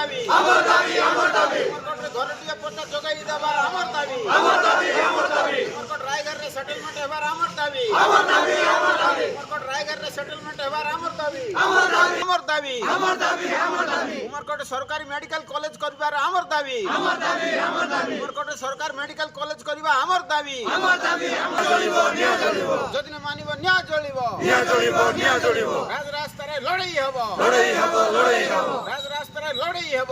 দাবি ঘরটিয়া পট্টা যোগাই দেবার আমার দাবি উমরকট রায়গড়ে সেটেলমেন্ট হেবার আমার দাবি উমরকট রায়গড়ে সেটেলমেন্ট হেবার আমার দাবি উমরকট সরকারি মেডিকেল কলেজ করিবার আমার দাবি উমরকট সরকার মেডিকেল কলেজ করিবা আমার দাবি যদি না মানিব নিয়া চলিব রাজ রাস্তায় লড়াই হব রাজ রাস্তায় লড়াই হব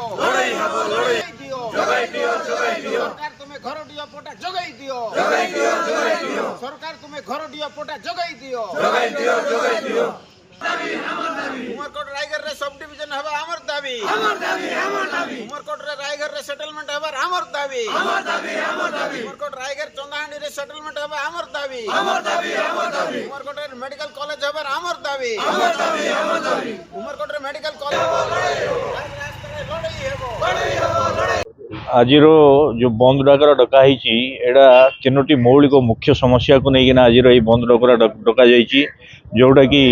সরকার তুমি ঘরটিয়া পটা যোগাই দিও সরকার তুমি ঘরটিয়া পটা যোগাই দিও উমরকট রায়গড় রে সব ডিভিশন হবে আমার দাবি উমরকট রে রায়গড় রে সেটেলমেন্ট হবে আমার দাবি উমরকট রায়গড় চন্দাহান্ডি রে সেটেলমেন্ট হবে আমার দাবি উমরকট রে মেডিকেল কলেজ হবে আমার দাবি উমরকট রে মেডিকেল কলেজ आज जो बंद डाकर डका एटा तीनोटी मौलिक मुख्य समस्या को लेकिन आज बंद डकरा डका जोटा कि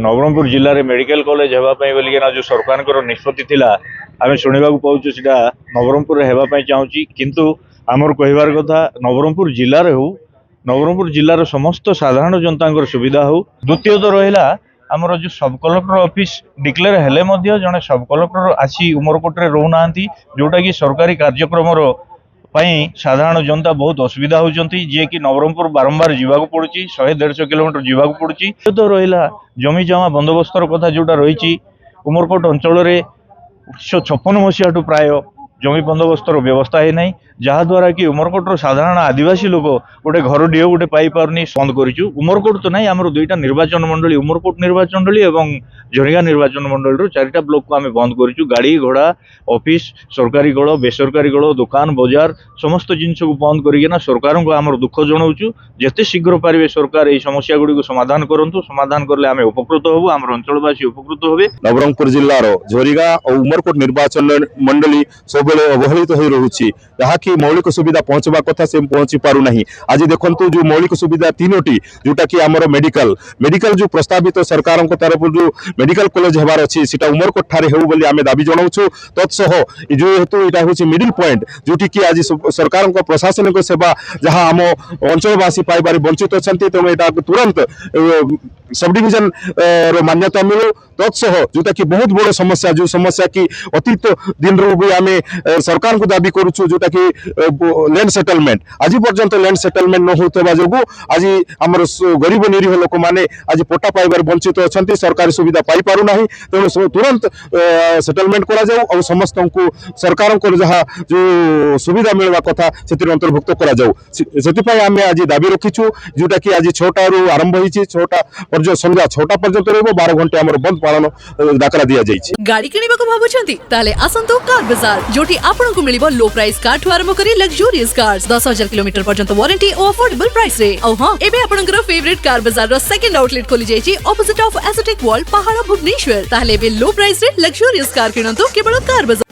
नवरंगपुर जिले में मेडिकल कॉलेज होगापाई बोलिकिना जो सरकार निष्पत्ति थिला आम शुणा पाचु से नवरंगपुर होगापाई चाहूँगी किंतु आमर कहबार कथा नवरंगपुर जिले हो नवरंगपुर जिलार समस्त साधारण जनता सुविधा हो। द्वितीयत रहा आमर जो सब कलेक्टर ऑफिस डिक्लेयर हेले मध्य जड़े सब कलेक्टर आसी उमरकोट रे रोना जोटा कि सरकारी कार्यक्रम साधारण जनता बहुत असुविधा होती जी कि नवरंगपुर बारंबार जावाक पड़ुची 100-150 किलोमीटर जावाक पड़ुची। तो रहा जमी जमा बंदोबस्तर कथा जोटा रही उमरकोट अंचल 1956 मसीहा प्राय जमी बंदोबस्तर व्यवस्था है नहीं जहाद्वारा कि उमरकोटर साधारण आदिवासी लोक गोटे घर डीओ गोटे पाई पारनी बंद करूँ। उमरकोट तो नहीं आमर दुईटा निर्वाचन मंडली उमरकोट निर्वाचन मंडली और झरिगा निर्वाचन मंडल 4टा ब्लॉक को आम बंद करूँ। गाड़ी घोड़ा ऑफिस सरकारी गल बेसरकारी गल दुकान बजार समस्त जिनस को बंद करना सरकार को आम दुख जनाऊँ जिते शीघ्र पारे सरकार ये समस्या गुड़ी समाधान करूँ। समाधान कले आम उपकृत हबू आम अंचलवासी उपकृत हे। नवरंगपुर जिलार झरिगा और उमरकोट निर्वाचन मंडली सब अवहेलित हो रही जहाँकि मौलिक सुविधा पहुंचवा कथा से पहुंची पारु नहीं। आज देखंतु जो मौलिक सुविधा तीनोटी जोटा कि आमर मेडिकल जो प्रस्तावित सरकार तरफ जो मेडिकल कॉलेज होबार अच्छी सीटा उमरकोट ठारे हेउ बोली आमे दाबी जनाउछु। तत्सह जो हेतु एटा होछि मिडिल पॉइंट जोटी कि आज सरकार प्रशासनिक सेवा जहाँ आम अंचलवासी पाइबार वंचित अछंती तेणु एटा तुरंत सब डिविजन मान्यता मिलू। तत्सह जोटा कि बहुत बड़ समस्या जो समस्या की अतीत दिन रू भी आम सरकार को दाबी करूँ जोटा कि लैंड सेटलमेंट आज पर्यंत लैंड सेटलमेंट न होता जो आज आमर गरीब निरीह लोक मैंने आज पट्टा पाइबार वंचित अच्छा सरकारी सुविधा पाई पारु नहीं। तेणु तुरंत सेटलमेंट करा जाऊ और समस्त को सरकार को जहाँ जो सुविधा मिलवा कथा से अंतर्भुक्त करा जाऊ। से आम आज दाबी रखीचु जोटा कि आज 6टारू आरंभ होती 6टा संध्या 6टा पर्यंत रही 12 घंटे आम बंद पालन डाकरा दि जाइए। गाड़ी किणिबाकु भाबुछंती ताले आसंतु कार बाजार जोटी आपनकु मिलिबो लो प्राइस कार ठु आरंभ करी लग्जरियस कार्स 10,000 किलोमीटर पर्यंत वारंटी और अफोर्डेबल प्राइस रे। औ हां एबे आपनकर फेवरेट कार बाजार रो सेकंड आउटलेट खोली जाइछि ऑपोजिट ऑफ एसोटेक वॉल पहाड़ भुवनेश्वर। ताले एबे लो प्राइस रे लग्जरियस कार किणंतु केवल कार बाजार।